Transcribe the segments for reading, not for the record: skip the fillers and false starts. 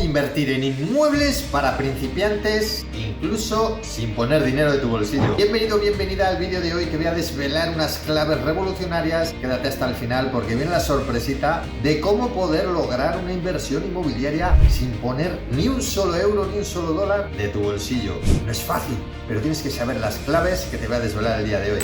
invertir en inmuebles para principiantes, incluso sin poner dinero de tu bolsillo. Bienvenido, bienvenida al vídeo de hoy, que voy a desvelar unas claves revolucionarias. Quédate hasta el final porque viene la sorpresita de cómo poder lograr una inversión inmobiliaria sin poner ni un solo euro ni un solo dólar de tu bolsillo. No es fácil, pero tienes que saber las claves que te voy a desvelar el día de hoy.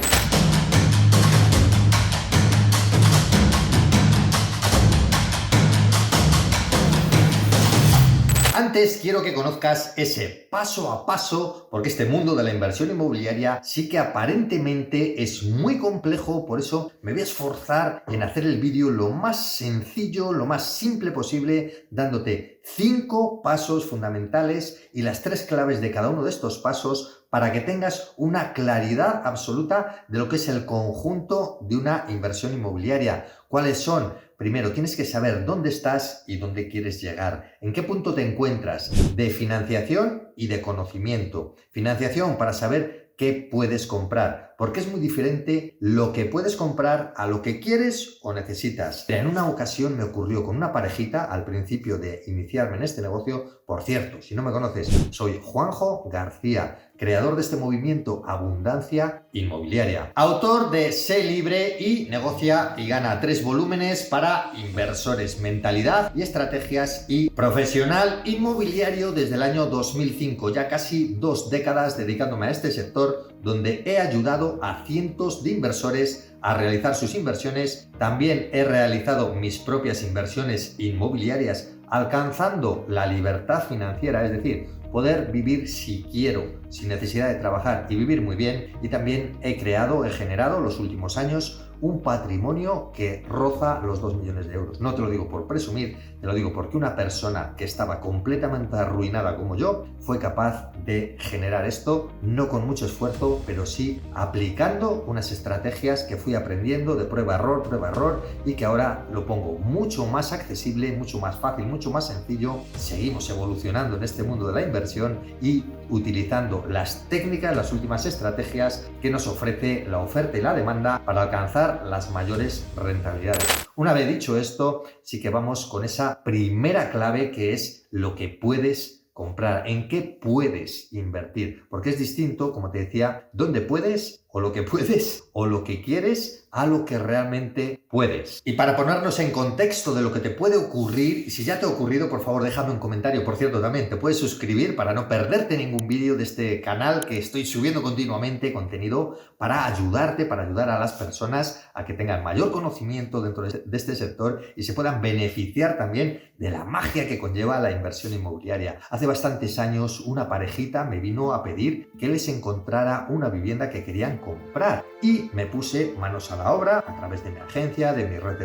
Antes quiero que conozcas ese paso a paso, porque este mundo de la inversión inmobiliaria sí que aparentemente es muy complejo. Por eso me voy a esforzar en hacer el vídeo lo más sencillo, lo más simple posible, dándote 5 pasos fundamentales y las 3 claves de cada uno de estos pasos para que tengas una claridad absoluta de lo que es el conjunto de una inversión inmobiliaria. ¿Cuáles son? Primero, tienes que saber dónde estás y dónde quieres llegar. ¿En qué punto te encuentras? De financiación y de conocimiento. Financiación para saber qué puedes comprar, porque es muy diferente lo que puedes comprar a lo que quieres o necesitas. En una ocasión me ocurrió con una parejita al principio de iniciarme en este negocio. Por cierto, si no me conoces, soy Juanjo García, creador de este movimiento Abundancia Inmobiliaria, autor de Sé Libre y Negocia y Gana, 3 volúmenes para inversores, mentalidad y estrategias, y profesional inmobiliario desde el año 2005, ya casi 2 décadas dedicándome a este sector, donde he ayudado a cientos de inversores a realizar sus inversiones. También he realizado mis propias inversiones inmobiliarias, alcanzando la libertad financiera, es decir, poder vivir si quiero, sin necesidad de trabajar y vivir muy bien. Y también he generado los últimos años un patrimonio que roza los 2 millones de euros. No te lo digo por presumir, te lo digo porque una persona que estaba completamente arruinada como yo fue capaz de generar esto, no con mucho esfuerzo, pero sí aplicando unas estrategias que fui aprendiendo de prueba-error, y que ahora lo pongo mucho más accesible, mucho más fácil, mucho más sencillo. Seguimos evolucionando en este mundo de la inversión y utilizando las técnicas, las últimas estrategias que nos ofrece la oferta y la demanda para alcanzar las mayores rentabilidades. Una vez dicho esto, sí que vamos con esa primera clave, que es lo que puedes comprar, en qué puedes invertir, porque es distinto, como te decía, dónde puedes o lo que puedes o lo que quieres a lo que realmente puedes. Y para ponernos en contexto de lo que te puede ocurrir, y si ya te ha ocurrido, por favor déjame un comentario. Por cierto, también te puedes suscribir para no perderte ningún vídeo de este canal, que estoy subiendo continuamente contenido para ayudarte, para ayudar a las personas a que tengan mayor conocimiento dentro de este sector y se puedan beneficiar también de la magia que conlleva la inversión inmobiliaria. Hace bastantes años una parejita me vino a pedir que les encontrara una vivienda que querían comprar, y me puse manos a la obra a través de mi agencia, de mi red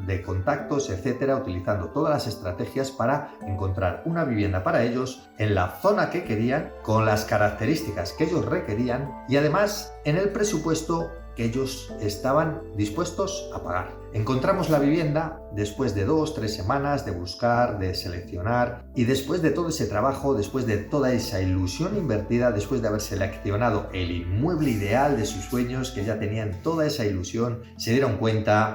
de contactos, etcétera, utilizando todas las estrategias para encontrar una vivienda para ellos en la zona que querían, con las características que ellos requerían y además en el presupuesto que ellos estaban dispuestos a pagar. Encontramos la vivienda después de 2-3 semanas de buscar, de seleccionar, y después de todo ese trabajo, después de toda esa ilusión invertida, después de haber seleccionado el inmueble ideal de sus sueños, que ya tenían toda esa ilusión,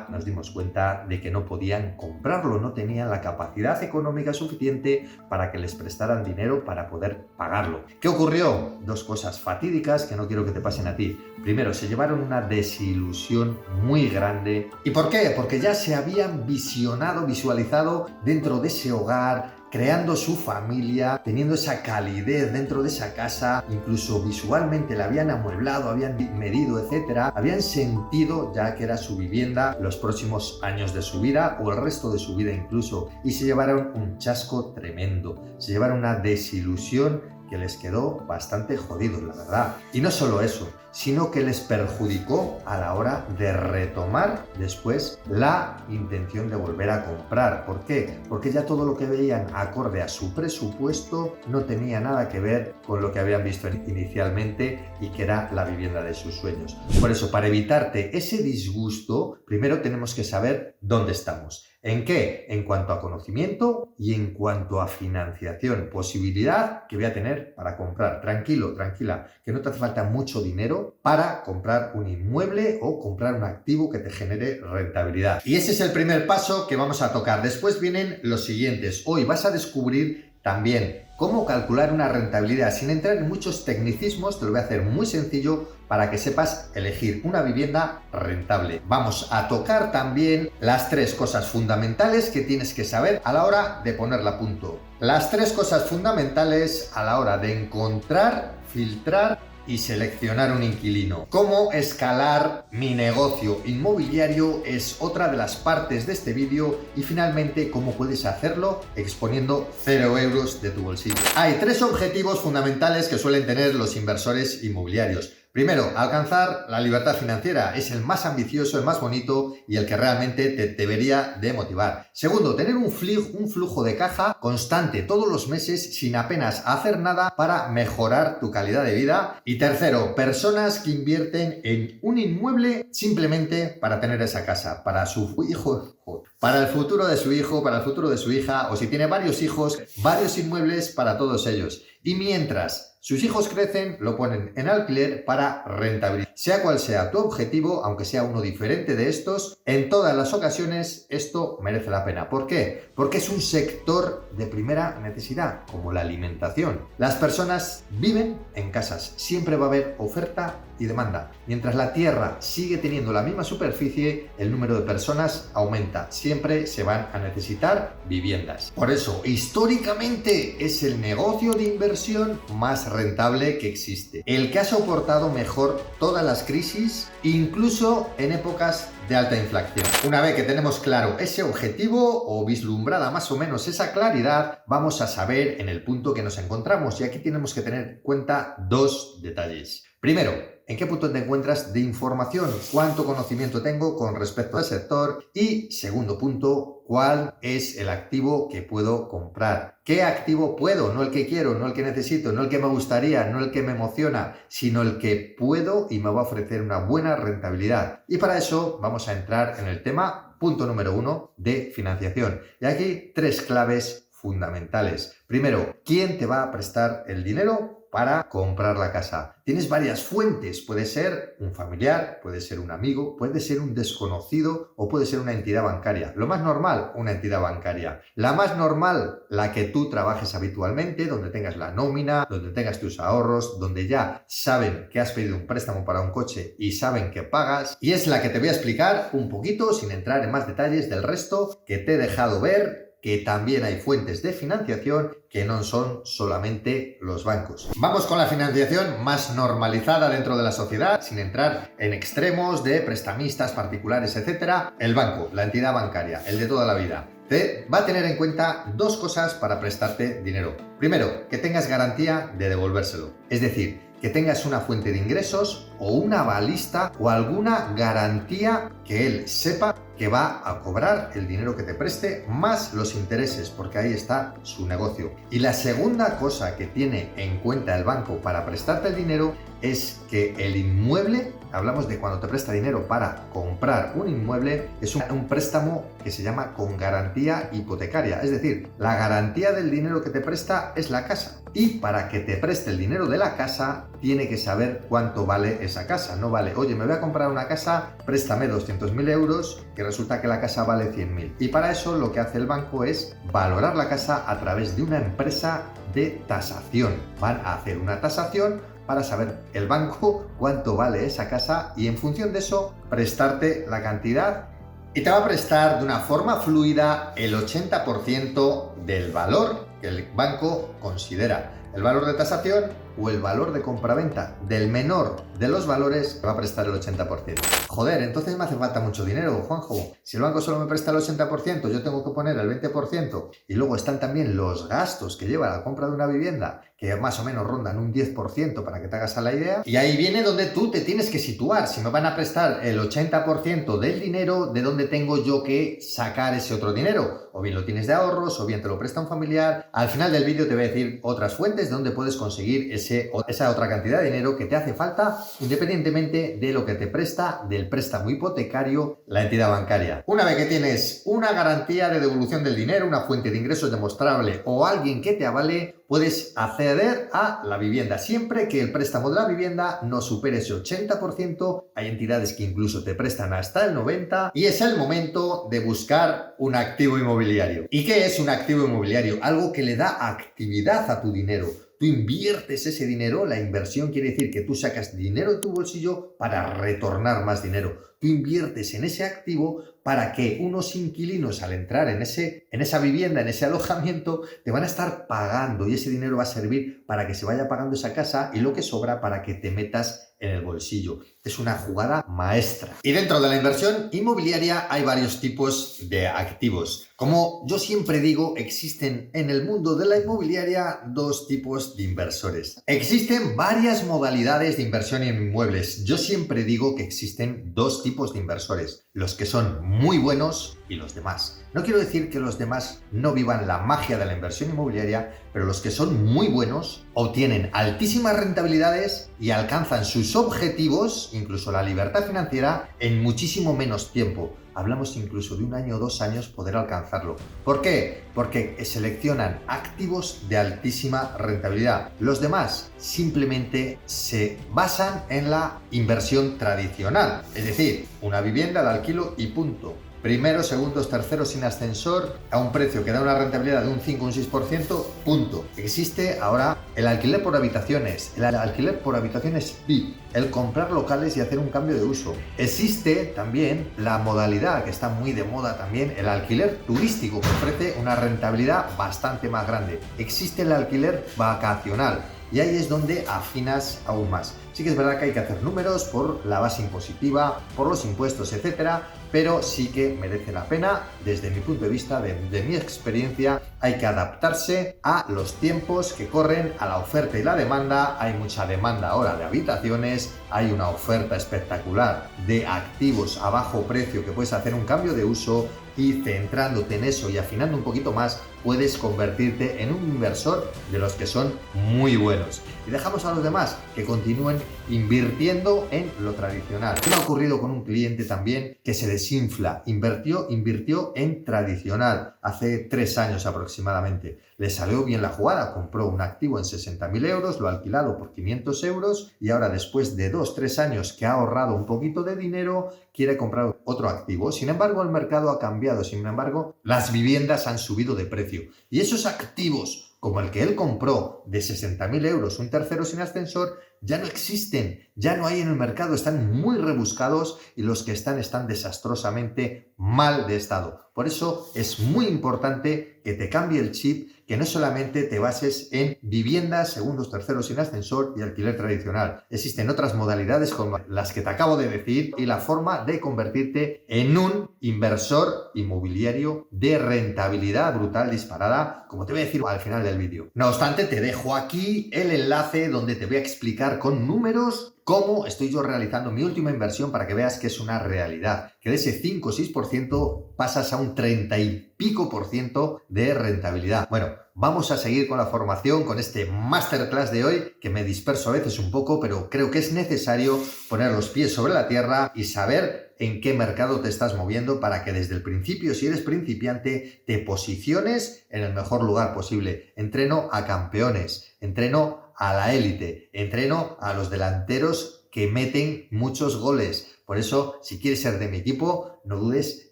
nos dimos cuenta de que no podían comprarlo, no tenían la capacidad económica suficiente para que les prestaran dinero para poder pagarlo. ¿Qué ocurrió? 2 cosas fatídicas que no quiero que te pasen a ti. Primero, se llevaron una desilusión muy grande. ¿Y por qué? Porque ya se habían visualizado dentro de ese hogar, creando su familia, teniendo esa calidez dentro de esa casa, incluso visualmente la habían amueblado, habían medido, etcétera, habían sentido ya que era su vivienda los próximos años de su vida o el resto de su vida incluso, y se llevaron un chasco tremendo, se llevaron una desilusión que les quedó bastante jodidos, la verdad. Y no solo eso, sino que les perjudicó a la hora de retomar después la intención de volver a comprar. ¿Por qué? Porque ya todo lo que veían acorde a su presupuesto no tenía nada que ver con lo que habían visto inicialmente y que era la vivienda de sus sueños. Por eso, para evitarte ese disgusto, primero tenemos que saber dónde estamos. ¿En qué? En cuanto a conocimiento y en cuanto a financiación, posibilidad que voy a tener para comprar. Tranquilo, tranquila, que no te hace falta mucho dinero para comprar un inmueble o comprar un activo que te genere rentabilidad. Y ese es el primer paso que vamos a tocar. Después vienen los siguientes. Hoy vas a descubrir también cómo calcular una rentabilidad sin entrar en muchos tecnicismos. Te lo voy a hacer muy sencillo para que sepas elegir una vivienda rentable. Vamos a tocar también las 3 cosas fundamentales que tienes que saber a la hora de ponerla a punto. Las 3 cosas fundamentales a la hora de encontrar, filtrar y seleccionar un inquilino. Cómo escalar mi negocio inmobiliario es otra de las partes de este vídeo y finalmente cómo puedes hacerlo exponiendo 0 euros de tu bolsillo. Hay 3 objetivos fundamentales que suelen tener los inversores inmobiliarios. Primero, alcanzar la libertad financiera. Es el más ambicioso, el más bonito y el que realmente te debería de motivar. Segundo, tener un flujo de caja constante todos los meses sin apenas hacer nada para mejorar tu calidad de vida. Y tercero, personas que invierten en un inmueble simplemente para tener esa casa, para su hijo, para el futuro de su hijo, para el futuro de su hija, o si tiene varios hijos, varios inmuebles para todos ellos. Y mientras sus hijos crecen, lo ponen en alquiler para rentabilizar. Sea cual sea tu objetivo, aunque sea uno diferente de estos, en todas las ocasiones esto merece la pena. ¿Por qué? Porque es un sector de primera necesidad, como la alimentación. Las personas viven en casas, siempre va a haber oferta y demanda. Mientras la Tierra sigue teniendo la misma superficie, el número de personas aumenta. Siempre se van a necesitar viviendas. Por eso, históricamente es el negocio de inversión más rentable que existe. El que ha soportado mejor todas las crisis, incluso en épocas de alta inflación. Una vez que tenemos claro ese objetivo o vislumbrada más o menos esa claridad, vamos a saber en el punto que nos encontramos. Y aquí tenemos que tener en cuenta 2 detalles. Primero, ¿en qué punto te encuentras de información? ¿Cuánto conocimiento tengo con respecto al sector? Y segundo punto, ¿cuál es el activo que puedo comprar? ¿Qué activo puedo? No el que quiero, no el que necesito, no el que me gustaría, no el que me emociona, sino el que puedo y me va a ofrecer una buena rentabilidad. Y para eso vamos a entrar en el tema, punto número 1, de financiación. Y aquí 3 claves fundamentales. Primero, ¿quién te va a prestar el dinero para comprar la casa? Tienes varias fuentes, puede ser un familiar, puede ser un amigo, puede ser un desconocido o puede ser una entidad bancaria. Lo más normal, una entidad bancaria. La más normal, la que tú trabajes habitualmente, donde tengas la nómina, donde tengas tus ahorros, donde ya saben que has pedido un préstamo para un coche y saben que pagas. Y es la que te voy a explicar un poquito, sin entrar en más detalles del resto, que te he dejado ver que también hay fuentes de financiación que no son solamente los bancos. Vamos con la financiación más normalizada dentro de la sociedad, sin entrar en extremos de prestamistas particulares, etc. El banco, la entidad bancaria, el de toda la vida, te va a tener en cuenta 2 cosas para prestarte dinero. Primero, que tengas garantía de devolvérselo. Es decir, que tengas una fuente de ingresos o una avalista o alguna garantía que él sepa que va a cobrar el dinero que te preste más los intereses, porque ahí está su negocio. Y la segunda cosa que tiene en cuenta el banco para prestarte el dinero es que el inmueble, hablamos de cuando te presta dinero para comprar un inmueble, es un préstamo que se llama con garantía hipotecaria. Es decir, la garantía del dinero que te presta es la casa. Y para que te preste el dinero de la casa, tiene que saber cuánto vale esa casa. No vale, oye, me voy a comprar una casa, préstame 200.000 euros, que resulta que la casa vale 100.000. Y para eso lo que hace el banco es valorar la casa a través de una empresa de tasación. Van a hacer una tasación para saber el banco cuánto vale esa casa y en función de eso prestarte la cantidad, y te va a prestar de una forma fluida el 80% del valor que el banco considera. El valor de tasación o el valor de compraventa. Del menor de los valores va a prestar el 80%. Joder, entonces me hace falta mucho dinero, Juanjo. Si el banco solo me presta el 80%, yo tengo que poner el 20%. Y luego están también los gastos que lleva la compra de una vivienda, que más o menos rondan un 10% para que te hagas a la idea. Y ahí viene donde tú te tienes que situar. Si me van a prestar el 80% del dinero, ¿de dónde tengo yo que sacar ese otro dinero? O bien lo tienes de ahorros, o bien te lo presta un familiar. Al final del vídeo te voy a decir otras fuentes fuentes de donde puedes conseguir esa otra cantidad de dinero que te hace falta, independientemente de lo que te presta del préstamo hipotecario la entidad bancaria. Una vez que tienes una garantía de devolución del dinero, una fuente de ingresos demostrable o alguien que te avale, puedes acceder a la vivienda. Siempre que el préstamo de la vivienda no supere ese 80%, hay entidades que incluso te prestan hasta el 90%, y es el momento de buscar un activo inmobiliario. ¿Y qué es un activo inmobiliario? Algo que le da actividad a tu dinero. Tú inviertes ese dinero, la inversión quiere decir que tú sacas dinero de tu bolsillo para retornar más dinero. Tú inviertes en ese activo para que unos inquilinos al entrar en esa vivienda, en ese alojamiento, te van a estar pagando y ese dinero va a servir para que se vaya pagando esa casa y lo que sobra para que te metas en el bolsillo. Es una jugada maestra. Y dentro de la inversión inmobiliaria hay varios tipos de activos. Como yo siempre digo, existen en el mundo de la inmobiliaria dos tipos de inversores. Existen varias modalidades de inversión en inmuebles. Yo siempre digo que existen dos tipos de inversores. Los que son muy buenos y los demás. No quiero decir que los demás no vivan la magia de la inversión inmobiliaria, pero los que son muy buenos obtienen altísimas rentabilidades y alcanzan sus objetivos, incluso la libertad financiera, en muchísimo menos tiempo. Hablamos incluso de 1 año o 2 años poder alcanzarlo. ¿Por qué? Porque seleccionan activos de altísima rentabilidad. Los demás simplemente se basan en la inversión tradicional, es decir, una vivienda la alquilo y punto. Primeros, segundos, terceros sin ascensor, a un precio que da una rentabilidad de un 5 o un 6%, punto. Existe ahora el alquiler por habitaciones, el alquiler por habitaciones VIP, el comprar locales y hacer un cambio de uso. Existe también la modalidad que está muy de moda también, el alquiler turístico, que ofrece una rentabilidad bastante más grande. Existe el alquiler vacacional. Y ahí es donde afinas aún más. Sí que es verdad que hay que hacer números por la base impositiva, por los impuestos, etcétera, pero sí que merece la pena, desde mi punto de vista, de mi experiencia, hay que adaptarse a los tiempos que corren, a la oferta y la demanda. Hay mucha demanda ahora de habitaciones, hay una oferta espectacular de activos a bajo precio que puedes hacer un cambio de uso, y centrándote en eso y afinando un poquito más, puedes convertirte en un inversor de los que son muy buenos. Y dejamos a los demás que continúen invirtiendo en lo tradicional. Me ha ocurrido con un cliente también que se desinfla, invirtió en tradicional hace 3 años aproximadamente. Le salió bien la jugada, compró un activo en 60.000 euros, lo ha alquilado por 500 euros y ahora, después de 2-3 años que ha ahorrado un poquito de dinero, quiere comprar otro activo. Sin embargo, el mercado ha cambiado, sin embargo, las viviendas han subido de precio. Y esos activos, como el que él compró de 60.000 euros, un tercero sin ascensor, ya no existen, ya no hay en el mercado, están muy rebuscados y los que están desastrosamente mal de estado. Por eso es muy importante que te cambie el chip, que no solamente te bases en viviendas, segundos, terceros sin ascensor y alquiler tradicional. Existen otras modalidades como las que te acabo de decir y la forma de convertirte en un inversor inmobiliario de rentabilidad brutal disparada, como te voy a decir al final del vídeo. No obstante, te dejo aquí el enlace donde te voy a explicar con números cómo estoy yo realizando mi última inversión para que veas que es una realidad, que de ese 5 o 6% pasas a un 30 y pico % de rentabilidad. Bueno, vamos a seguir con la formación, con este masterclass de hoy, que me disperso a veces un poco, pero creo que es necesario poner los pies sobre la tierra y saber en qué mercado te estás moviendo para que desde el principio, si eres principiante, te posiciones en el mejor lugar posible. Entreno a campeones, entreno a la élite, entreno a los delanteros que meten muchos goles. Por eso, si quieres ser de mi equipo, no dudes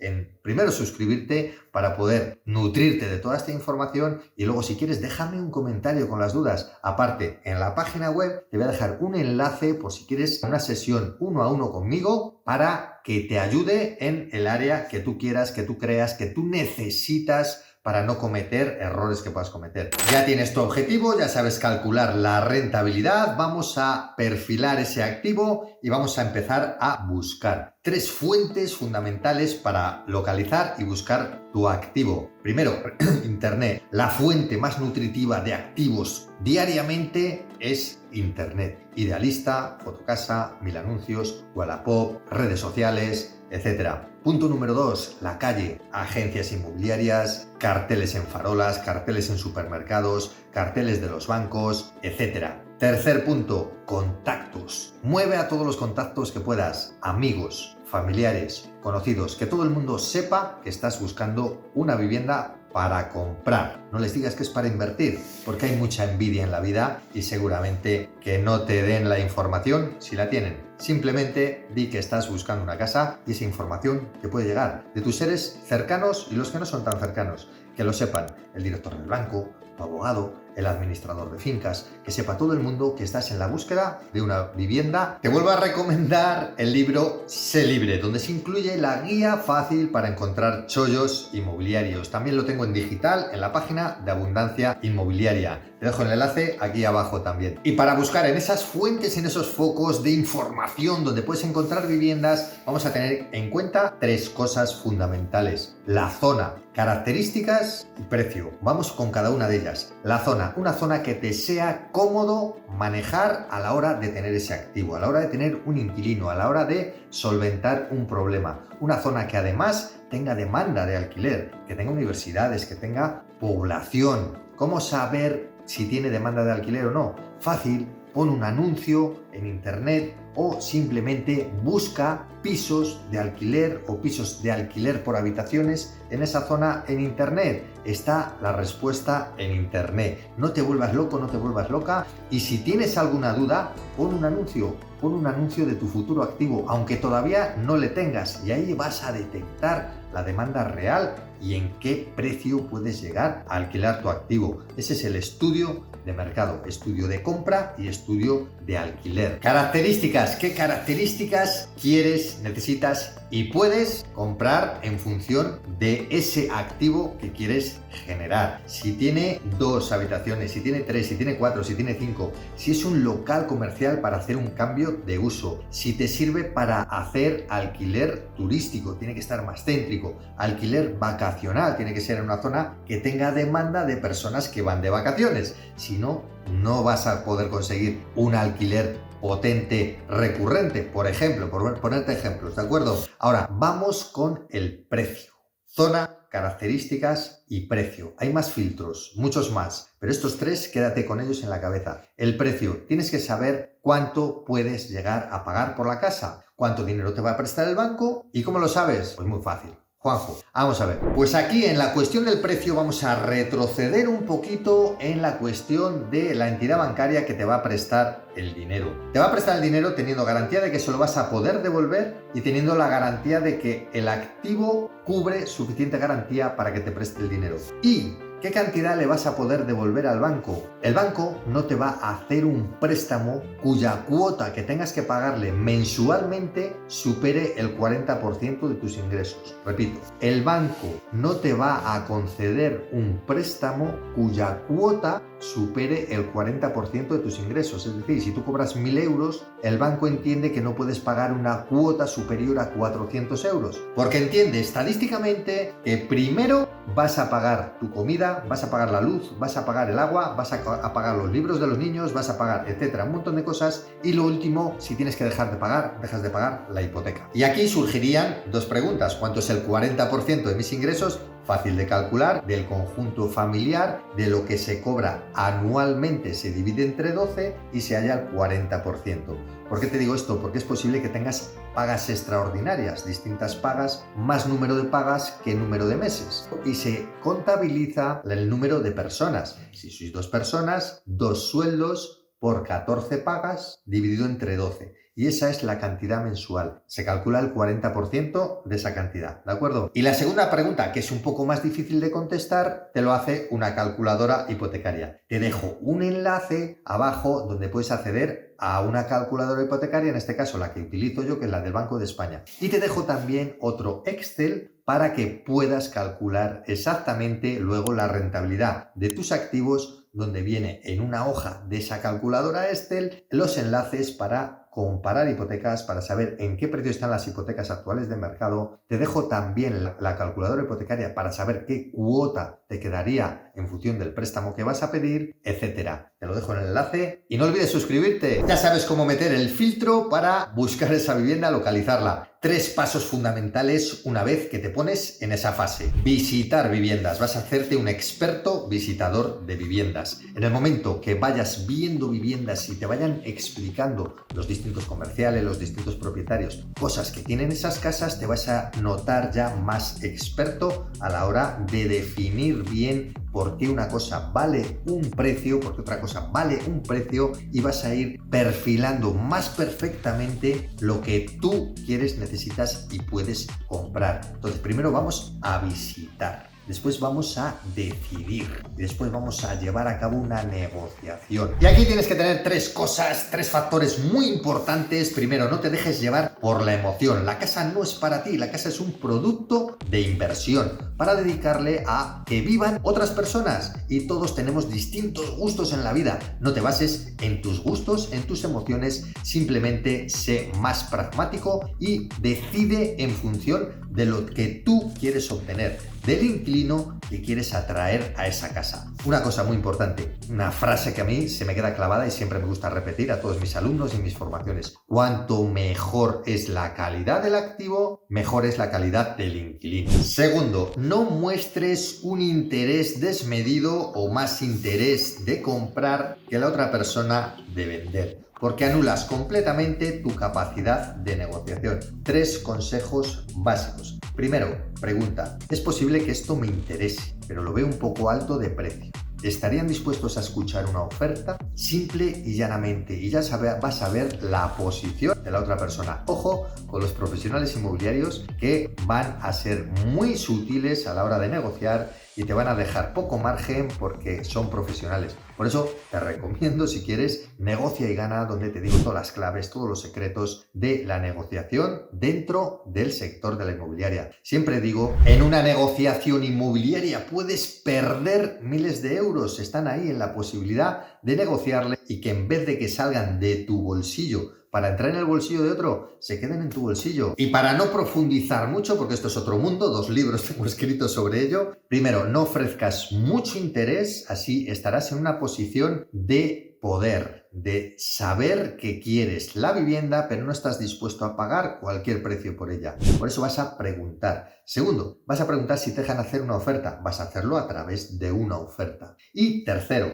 en primero suscribirte para poder nutrirte de toda esta información y luego, si quieres, déjame un comentario con las dudas. Aparte, en la página web te voy a dejar un enlace por si quieres una sesión 1 a 1 conmigo para que te ayude en el área que tú quieras, que tú creas, que tú necesitas para no cometer errores que puedas cometer. Ya tienes tu objetivo, ya sabes calcular la rentabilidad, vamos a perfilar ese activo y vamos a empezar a buscar 3 fuentes fundamentales para localizar y buscar tu activo. Primero, Internet. La fuente más nutritiva de activos diariamente es Internet. Idealista, Fotocasa, Mil Anuncios, Wallapop, redes sociales, etcétera. Punto número 2, la calle, agencias inmobiliarias, carteles en farolas, carteles en supermercados, carteles de los bancos, etcétera. Tercer punto, contactos. Mueve a todos los contactos que puedas, amigos, familiares, conocidos, que todo el mundo sepa que estás buscando una vivienda para comprar. No les digas que es para invertir, porque hay mucha envidia en la vida y seguramente que no te den la información si la tienen. Simplemente di que estás buscando una casa y esa información te puede llegar de tus seres cercanos y los que no son tan cercanos. Que lo sepan el director del banco, tu abogado, el administrador de fincas, que sepa todo el mundo que estás en la búsqueda de una vivienda. Te vuelvo a recomendar el libro Sé Libre, donde se incluye la guía fácil para encontrar chollos inmobiliarios. También lo tengo en digital en la página de Abundancia Inmobiliaria. Te dejo el enlace aquí abajo también. Y para buscar en esas fuentes, en esos focos de información donde puedes encontrar viviendas, vamos a tener en cuenta 3 cosas fundamentales. La zona, características y precio. Vamos con cada una de ellas. La zona, una zona que te sea cómodo manejar a la hora de tener ese activo, a la hora de tener un inquilino, a la hora de solventar un problema. Una zona que además tenga demanda de alquiler, que tenga universidades, que tenga población. ¿Cómo saber si tiene demanda de alquiler o no? Fácil, pon un anuncio en internet o simplemente busca pisos de alquiler o pisos de alquiler por habitaciones en esa zona en internet. Está la respuesta en internet. No te vuelvas loco, no te vuelvas loca, y si tienes alguna duda, pon un anuncio de tu futuro activo, aunque todavía no le tengas, y ahí vas a detectar la demanda real y en qué precio puedes llegar a alquilar tu activo. Ese es el estudio de mercado, estudio de compra y estudio de alquiler. Características, ¿qué características quieres, necesitas y puedes comprar en función de ese activo que quieres generar? Si tiene 2 habitaciones, si tiene 3, si tiene 4, si tiene 5, si es un local comercial para hacer un cambio de uso, si te sirve para hacer alquiler turístico, tiene que estar más céntrico, alquiler vacacional, tiene que ser en una zona que tenga demanda de personas que van de vacaciones. Si no, no vas a poder conseguir un alquiler potente recurrente, por ejemplo, por ponerte ejemplos, ¿de acuerdo? Ahora, vamos con el precio. Zona, características y precio. Hay más filtros, muchos más, pero estos 3 quédate con ellos en la cabeza. El precio, tienes que saber cuánto puedes llegar a pagar por la casa, cuánto dinero te va a prestar el banco y ¿cómo lo sabes? Pues muy fácil. Juanjo, vamos a ver, pues aquí en la cuestión del precio vamos a retroceder un poquito en la cuestión de la entidad bancaria que te va a prestar el dinero. Te va a prestar el dinero teniendo garantía de que se lo vas a poder devolver y teniendo la garantía de que el activo cubre suficiente garantía para que te preste el dinero. ¿Y qué cantidad le vas a poder devolver al banco? El banco no te va a hacer un préstamo cuya cuota que tengas que pagarle mensualmente supere el 40% de tus ingresos. Repito, el banco no te va a conceder un préstamo cuya cuota supere el 40% de tus ingresos. Es decir, si tú cobras 1.000 euros, el banco entiende que no puedes pagar una cuota superior a 400 euros. Porque entiende estadísticamente que primero vas a pagar tu comida, vas a pagar la luz, vas a pagar el agua, vas a pagar los libros de los niños, vas a pagar, etcétera, un montón de cosas. Y lo último, si tienes que dejar de pagar, dejas de pagar la hipoteca. Y aquí surgirían 2 preguntas. ¿Cuánto es el 40% de mis ingresos? Fácil de calcular, del conjunto familiar, de lo que se cobra anualmente se divide entre 12 y se halla el 40%. ¿Por qué te digo esto? Porque es posible que tengas pagas extraordinarias, distintas pagas, más número de pagas que número de meses. Y se contabiliza el número de personas. Si sois 2 personas, 2 sueldos por 14 pagas dividido entre 12. Y esa es la cantidad mensual. Se calcula el 40% de esa cantidad, ¿de acuerdo? Y la segunda pregunta, que es un poco más difícil de contestar, te lo hace una calculadora hipotecaria. Te dejo un enlace abajo donde puedes acceder a una calculadora hipotecaria, en este caso la que utilizo yo, que es la del Banco de España. Y te dejo también otro Excel para que puedas calcular exactamente luego la rentabilidad de tus activos, donde viene en una hoja de esa calculadora Excel los enlaces para comparar hipotecas, para saber en qué precio están las hipotecas actuales de mercado. Te dejo también la calculadora hipotecaria para saber qué cuota te quedaría en función del préstamo que vas a pedir, etcétera. Te lo dejo en el enlace y no olvides suscribirte. Ya sabes cómo meter el filtro para buscar esa vivienda, localizarla. 3 pasos fundamentales una vez que te pones en esa fase. Visitar viviendas. Vas a hacerte un experto visitador de viviendas. En el momento que vayas viendo viviendas y te vayan explicando los distintos comerciales, los distintos propietarios, cosas que tienen esas casas, te vas a notar ya más experto a la hora de definir bien por qué una cosa vale un precio, por qué otra cosa vale un precio, y vas a ir perfilando más perfectamente lo que tú quieres, necesitas y puedes comprar. Entonces, primero vamos a visitar. Después vamos a decidir y después vamos a llevar a cabo una negociación. Y aquí tienes que tener 3 cosas, 3 factores muy importantes. Primero, no te dejes llevar por la emoción. La casa no es para ti, la casa es un producto de inversión para dedicarle a que vivan otras personas. Y todos tenemos distintos gustos en la vida. No te bases en tus gustos, en tus emociones. Simplemente sé más pragmático y decide en función de lo que tú quieres obtener, del inquilino que quieres atraer a esa casa. Una cosa muy importante, una frase que a mí se me queda clavada y siempre me gusta repetir a todos mis alumnos y en mis formaciones: cuanto mejor es la calidad del activo, mejor es la calidad del inquilino. Segundo, no muestres un interés desmedido o más interés de comprar que la otra persona de vender, porque anulas completamente tu capacidad de negociación. 3 consejos básicos. Primero, pregunta: ¿es posible que esto me interese, pero lo veo un poco alto de precio? ¿Estarían dispuestos a escuchar una oferta? Simple y llanamente, y ya vas a ver la posición de la otra persona. Ojo con los profesionales inmobiliarios, que van a ser muy sutiles a la hora de negociar y te van a dejar poco margen porque son profesionales. Por eso te recomiendo, si quieres, Negocia y Gana, donde te digo todas las claves, todos los secretos de la negociación dentro del sector de la inmobiliaria. Siempre digo, en una negociación inmobiliaria puedes perder miles de euros. Están ahí en la posibilidad de negociarle y que en vez de que salgan de tu bolsillo para entrar en el bolsillo de otro, se queden en tu bolsillo. Y para no profundizar mucho, porque esto es otro mundo, 2 libros tengo escritos sobre ello. Primero, no ofrezcas mucho interés, así estarás en una posición de poder, de saber que quieres la vivienda, pero no estás dispuesto a pagar cualquier precio por ella. Por eso vas a preguntar. Segundo, vas a preguntar si te dejan hacer una oferta. Vas a hacerlo a través de una oferta. Y tercero,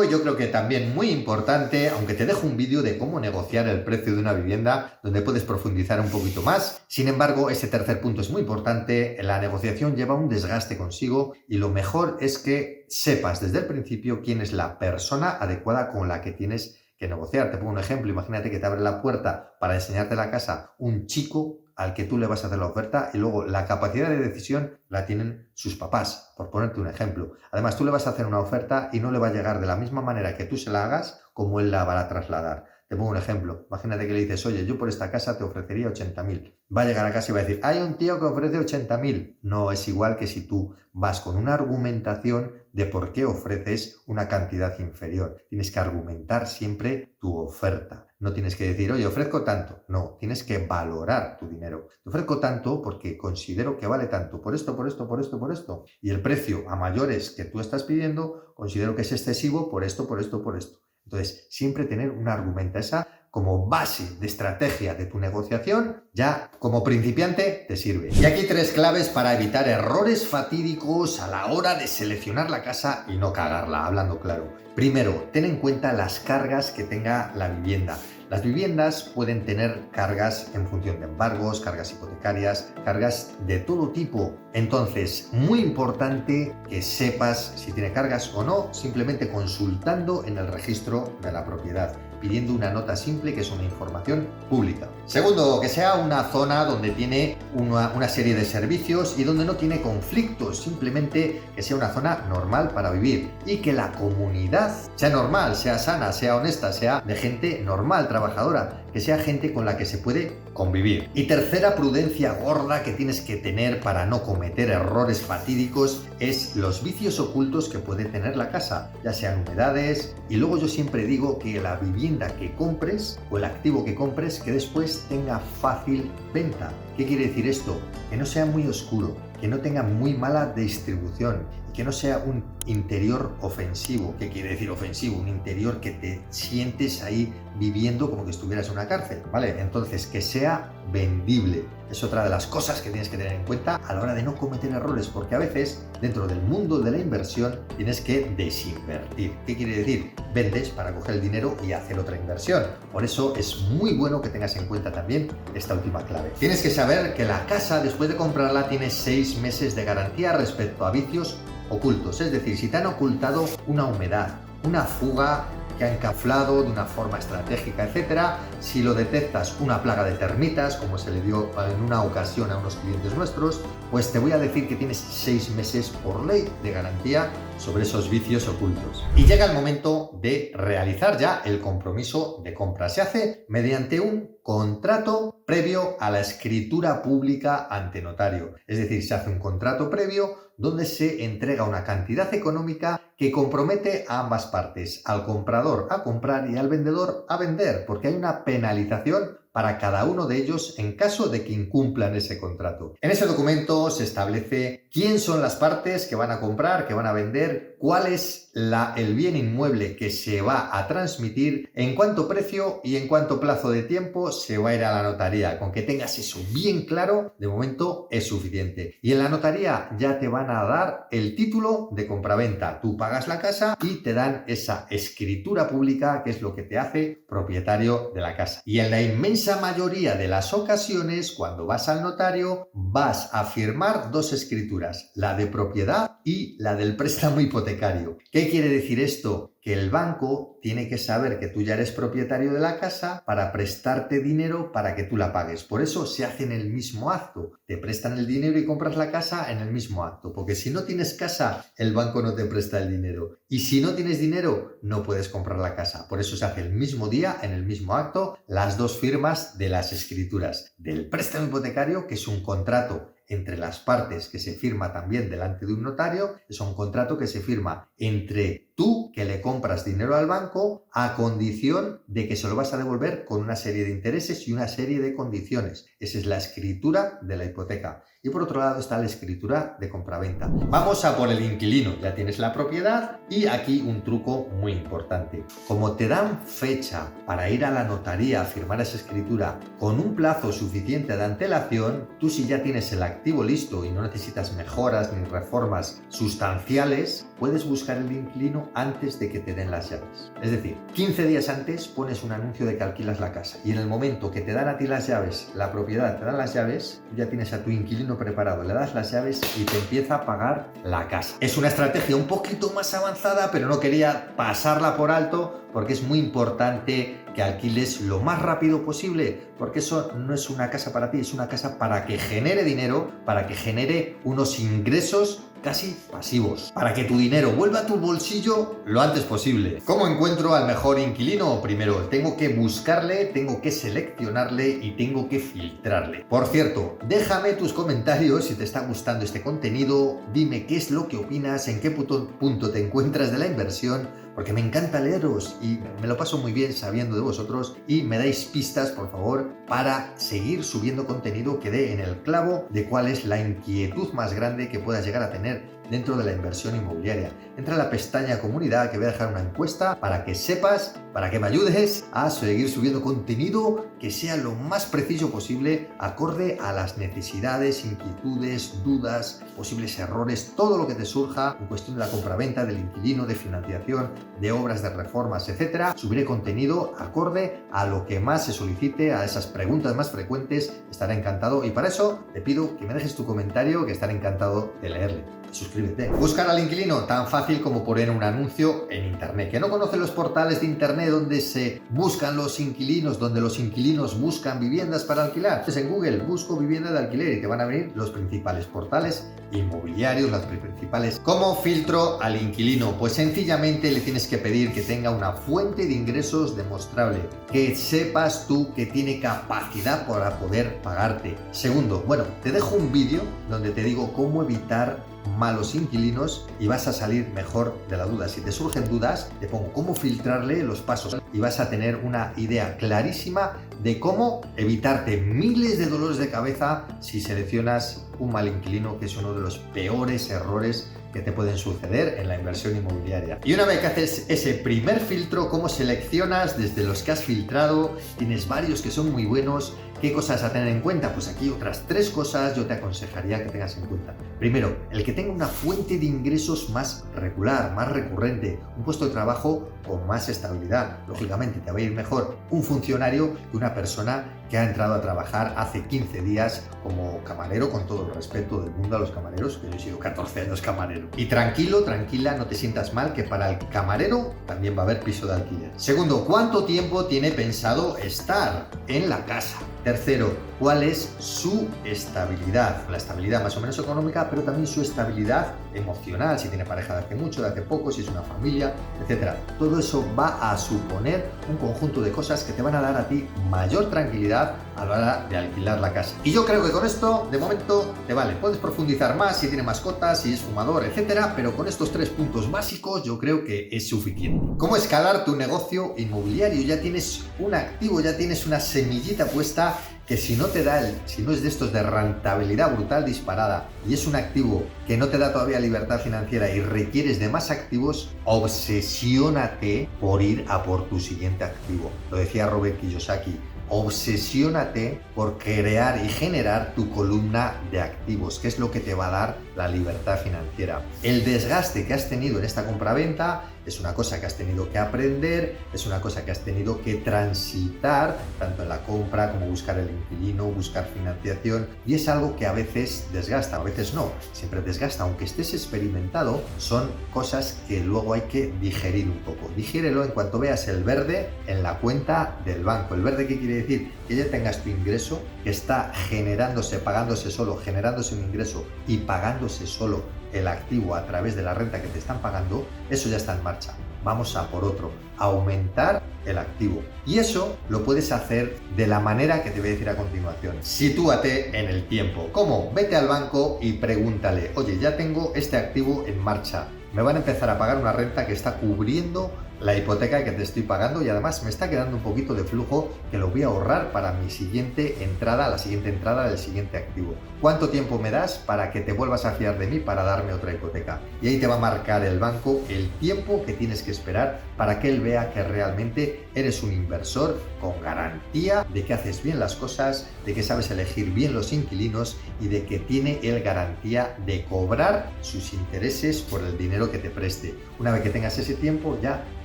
yo creo que también muy importante, aunque te dejo un vídeo de cómo negociar el precio de una vivienda, donde puedes profundizar un poquito más. Sin embargo, ese tercer punto es muy importante. La negociación lleva un desgaste consigo y lo mejor es que sepas desde el principio quién es la persona adecuada con la que tienes que negociar. Te pongo un ejemplo: imagínate que te abre la puerta para enseñarte la casa un chico al que tú le vas a hacer la oferta y luego la capacidad de decisión la tienen sus papás, por ponerte un ejemplo. Además, tú le vas a hacer una oferta y no le va a llegar de la misma manera que tú se la hagas como él la va a trasladar. Te pongo un ejemplo. Imagínate que le dices: oye, yo por esta casa te ofrecería 80.000. Va a llegar a casa y va a decir: hay un tío que ofrece 80.000. No es igual que si tú vas con una argumentación de por qué ofreces una cantidad inferior. Tienes que argumentar siempre tu oferta. No tienes que decir: oye, ofrezco tanto. No, tienes que valorar tu dinero. Te ofrezco tanto porque considero que vale tanto. Por esto, por esto, por esto, por esto. Y el precio a mayores que tú estás pidiendo, considero que es excesivo por esto, por esto, por esto. Entonces, siempre tener una argumenta, esa como base de estrategia de tu negociación, ya como principiante te sirve. Y aquí 3 claves para evitar errores fatídicos a la hora de seleccionar la casa y no cagarla, hablando claro. Primero, ten en cuenta las cargas que tenga la vivienda. Las viviendas pueden tener cargas en función de embargos, cargas hipotecarias, cargas de todo tipo. Entonces, muy importante que sepas si tiene cargas o no, simplemente consultando en el registro de la propiedad, pidiendo una nota simple, que es una información pública. Segundo, que sea una zona donde tiene una serie de servicios y donde no tiene conflictos, simplemente que sea una zona normal para vivir y que la comunidad sea normal, sea sana, sea honesta, sea de gente normal, trabajadora, que sea gente con la que se puede convivir. Y tercera prudencia gorda que tienes que tener para no cometer errores fatídicos es los vicios ocultos que puede tener la casa, ya sean humedades. Y luego yo siempre digo que la vivienda que compres o el activo que compres, que después tenga fácil venta. ¿Qué quiere decir esto? Que no sea muy oscuro, que no tenga muy mala distribución y que no sea un interior ofensivo. ¿Qué quiere decir ofensivo? Un interior que te sientes ahí viviendo como que estuvieras en una cárcel, ¿vale? Entonces, que sea vendible. Es otra de las cosas que tienes que tener en cuenta a la hora de no cometer errores, porque a veces dentro del mundo de la inversión tienes que desinvertir. ¿Qué quiere decir? Vendes para coger el dinero y hacer otra inversión. Por eso es muy bueno que tengas en cuenta también esta última clave. Tienes que saber que la casa, después de comprarla, tiene 6 meses de garantía respecto a vicios ocultos. Es decir, si te han ocultado una humedad, una fuga que ha encaflado de una forma estratégica, etcétera, si lo detectas una plaga de termitas, como se le dio en una ocasión a unos clientes nuestros, pues te voy a decir que tienes 6 meses por ley de garantía sobre esos vicios ocultos. Y llega el momento de realizar ya el compromiso de compra. Se hace mediante un contrato previo a la escritura pública ante notario. Es decir, se hace un contrato previo donde se entrega una cantidad económica que compromete a ambas partes, al comprador a comprar y al vendedor a vender, porque hay una penalización para cada uno de ellos en caso de que incumplan ese contrato. En ese documento se establece quién son las partes que van a comprar, que van a vender, cuál es el bien inmueble que se va a transmitir, en cuánto precio y en cuánto plazo de tiempo se va a ir a la notaría. Con que tengas eso bien claro, de momento es suficiente. Y en la notaría ya te van a dar el título de compraventa. Tú pagas la casa y te dan esa escritura pública, que es lo que te hace propietario de la casa. Y en la inmensa mayoría de las ocasiones, cuando vas al notario, vas a firmar 2 escrituras, la de propiedad y la del préstamo hipotecario. ¿Qué quiere decir esto? Que el banco tiene que saber que tú ya eres propietario de la casa para prestarte dinero para que tú la pagues. Por eso se hace en el mismo acto. Te prestan el dinero y compras la casa en el mismo acto. Porque si no tienes casa, el banco no te presta el dinero. Y si no tienes dinero, no puedes comprar la casa. Por eso se hace el mismo día, en el mismo acto, las 2 firmas de las escrituras. Del préstamo hipotecario, que es un contrato entre las partes que se firma también delante de un notario, es un contrato que se firma entre tú, que le compras dinero al banco, a condición de que se lo vas a devolver con una serie de intereses y una serie de condiciones. Esa es la escritura de la hipoteca. Y por otro lado está la escritura de compraventa. Vamos a por el inquilino. Ya tienes la propiedad y aquí un truco muy importante. Como te dan fecha para ir a la notaría a firmar esa escritura con un plazo suficiente de antelación, tú si ya tienes el activo listo y no necesitas mejoras ni reformas sustanciales, puedes buscar el inquilino antes de que te den las llaves. Es decir, 15 días antes pones un anuncio de que alquilas la casa y en el momento que te dan a ti las llaves, la propiedad te dan las llaves, tú ya tienes a tu inquilino preparado, le das las llaves y te empieza a pagar la casa. Es una estrategia un poquito más avanzada, pero no quería pasarla por alto porque es muy importante que alquiles lo más rápido posible, porque eso no es una casa para ti, es una casa para que genere dinero, para que genere unos ingresos casi pasivos, para que tu dinero vuelva a tu bolsillo lo antes posible. ¿Cómo encuentro al mejor inquilino? Primero, tengo que buscarle, tengo que seleccionarle y tengo que filtrarle. Por cierto, déjame tus comentarios si te está gustando este contenido, dime qué es lo que opinas, en qué punto te encuentras de la inversión, porque me encanta leeros y me lo paso muy bien sabiendo de vosotros y me dais pistas, por favor, para seguir subiendo contenido que dé en el clavo de cuál es la inquietud más grande que puedas llegar a tener dentro de la inversión inmobiliaria. Entra a la pestaña comunidad, que voy a dejar una encuesta para que sepas, para que me ayudes a seguir subiendo contenido que sea lo más preciso posible, acorde a las necesidades, inquietudes, dudas, posibles errores, todo lo que te surja en cuestión de la compraventa, del inquilino, de financiación, de obras, de reformas, etcétera. Subiré contenido acorde a lo que más se solicite, a esas preguntas más frecuentes. Estaré encantado y para eso te pido que me dejes tu comentario, que estaré encantado de leerle. Suscríbete. Buscar al inquilino, tan fácil como poner un anuncio en internet. ¿Que no conoce los portales de internet donde se buscan los inquilinos, donde los inquilinos buscan viviendas para alquilar? Pues en Google busco vivienda de alquiler y te van a venir los principales portales inmobiliarios, las principales. ¿Cómo filtro al inquilino? Pues sencillamente le tienes que pedir que tenga una fuente de ingresos demostrable, que sepas tú que tiene capacidad para poder pagarte. Segundo, bueno, te dejo un vídeo donde te digo cómo evitar malos inquilinos y vas a salir mejor de la duda. Si te surgen dudas, te pongo cómo filtrarle los pasos y vas a tener una idea clarísima de cómo evitarte miles de dolores de cabeza si seleccionas un mal inquilino, que es uno de los peores errores que que te pueden suceder en la inversión inmobiliaria. Y una vez que haces ese primer filtro, ¿cómo seleccionas desde los que has filtrado? Tienes varios que son muy buenos. ¿Qué cosas a tener en cuenta? Pues aquí otras 3 cosas yo te aconsejaría que tengas en cuenta. Primero, el que tenga una fuente de ingresos más regular, más recurrente, un puesto de trabajo con más estabilidad. Lógicamente te va a ir mejor un funcionario que una persona que ha entrado a trabajar hace 15 días como camarero, con todo el respeto del mundo a los camareros, que yo he sido 14 años camarero. Y tranquilo, tranquila, no te sientas mal, que para el camarero también va a haber piso de alquiler. Segundo, ¿cuánto tiempo tiene pensado estar en la casa? Tercero, ¿cuál es su estabilidad? La estabilidad más o menos económica, pero también su estabilidad emocional, si tiene pareja de hace mucho, de hace poco, si es una familia, etc. Todo eso va a suponer un conjunto de cosas que te van a dar a ti mayor tranquilidad a la hora de alquilar la casa. Y yo creo que con esto, de momento, te vale. Puedes profundizar más si tiene mascotas, si es fumador, etc. Pero con estos 3 puntos básicos yo creo que es suficiente. ¿Cómo escalar tu negocio inmobiliario? Ya tienes un activo, ya tienes una semillita puesta que si no te da, si no es de estos de rentabilidad brutal disparada y es un activo que no te da todavía libertad financiera y requieres de más activos, obsesiónate por ir a por tu siguiente activo. Lo decía Robert Kiyosaki. Obsesiónate por crear y generar tu columna de activos, que es lo que te va a dar la libertad financiera. El desgaste que has tenido en esta compraventa es una cosa que has tenido que aprender, es una cosa que has tenido que transitar, tanto en la compra como buscar el inquilino, buscar financiación, y es algo que a veces desgasta, a veces no, siempre desgasta, aunque estés experimentado, son cosas que luego hay que digerir un poco. Digiérelo en cuanto veas el verde en la cuenta del banco. ¿El verde qué quiere decir? Que ya tengas tu ingreso, que está generándose, pagándose solo, generándose un ingreso y pagándose solo el activo a través de la renta que te están pagando, eso ya está en marcha. Vamos a por otro, aumentar el activo. Y eso lo puedes hacer de la manera que te voy a decir a continuación. Sitúate en el tiempo. ¿Cómo? Vete al banco y pregúntale, oye, ya tengo este activo en marcha. Me van a empezar a pagar una renta que está cubriendo la hipoteca que te estoy pagando y además me está quedando un poquito de flujo que lo voy a ahorrar para mi siguiente entrada, la siguiente entrada del siguiente activo. ¿Cuánto tiempo me das para que te vuelvas a fiar de mí para darme otra hipoteca? Y ahí te va a marcar el banco el tiempo que tienes que esperar para que él vea que realmente eres un inversor con garantía de que haces bien las cosas, de que sabes elegir bien los inquilinos y de que tiene él garantía de cobrar sus intereses por el dinero que te preste. Una vez que tengas ese tiempo, ya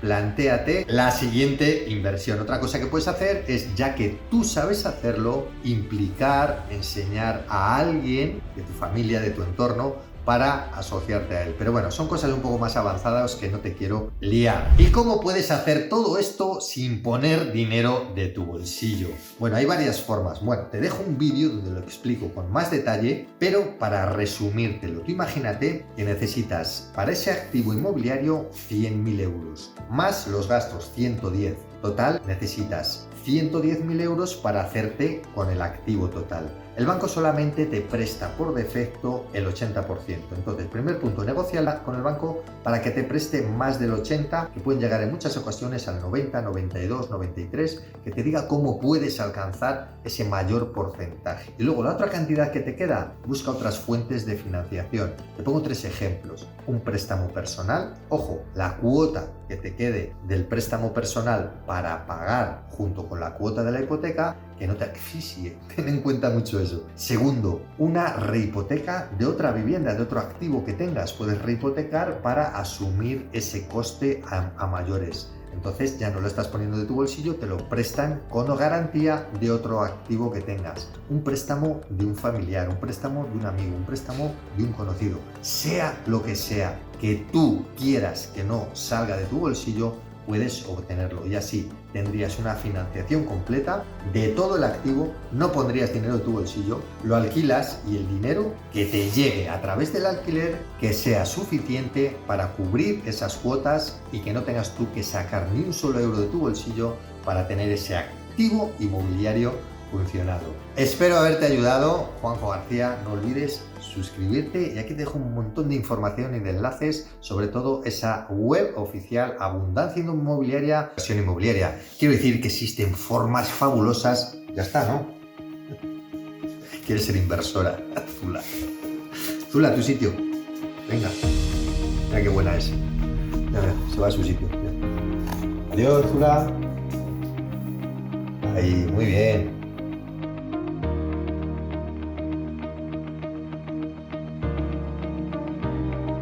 plantéate la siguiente inversión. Otra cosa que puedes hacer es, ya que tú sabes hacerlo, implicar, enseñar a alguien de tu familia, de tu entorno, para asociarte a él. Pero bueno, son cosas un poco más avanzadas que no te quiero liar. ¿Y cómo puedes hacer todo esto sin poner dinero de tu bolsillo? Bueno, hay varias formas. Bueno, te dejo un vídeo donde lo explico con más detalle, pero para resumírtelo, tú imagínate que necesitas para ese activo inmobiliario 100.000 euros, más los gastos 110. Total, necesitas 110.000 euros para hacerte con el activo total. El banco solamente te presta por defecto el 80%. Entonces, primer punto, negocia con el banco para que te preste más del 80%, que pueden llegar en muchas ocasiones al 90, 92, 93, que te diga cómo puedes alcanzar ese mayor porcentaje. Y luego la otra cantidad que te queda, busca otras fuentes de financiación. Te pongo 3 ejemplos. Un préstamo personal. Ojo, la cuota que te quede del préstamo personal para pagar junto con la cuota de la hipoteca, que no te asfixie. Ten en cuenta mucho eso. Segundo, una rehipoteca de otra vivienda, de otro activo que tengas. Puedes rehipotecar para asumir ese coste a mayores. Entonces ya no lo estás poniendo de tu bolsillo, te lo prestan con garantía de otro activo que tengas. Un préstamo de un familiar, un préstamo de un amigo, un préstamo de un conocido. Sea lo que sea que tú quieras que no salga de tu bolsillo, puedes obtenerlo y así tendrías una financiación completa de todo el activo, no pondrías dinero de tu bolsillo, lo alquilas y el dinero que te llegue a través del alquiler que sea suficiente para cubrir esas cuotas y que no tengas tú que sacar ni un solo euro de tu bolsillo para tener ese activo inmobiliario funcionado. Espero haberte ayudado, Juanjo García. No olvides suscribirte y aquí te dejo un montón de información y de enlaces, sobre todo esa web oficial Abundancia Inmobiliaria, versión inmobiliaria. Quiero decir que existen formas fabulosas. Ya está, ¿no? ¿Quieres ser inversora? Zula. Zula, tu sitio. Venga. Mira qué buena es. Mira, se va a su sitio. Mira. Adiós, chula. Ahí, muy bien.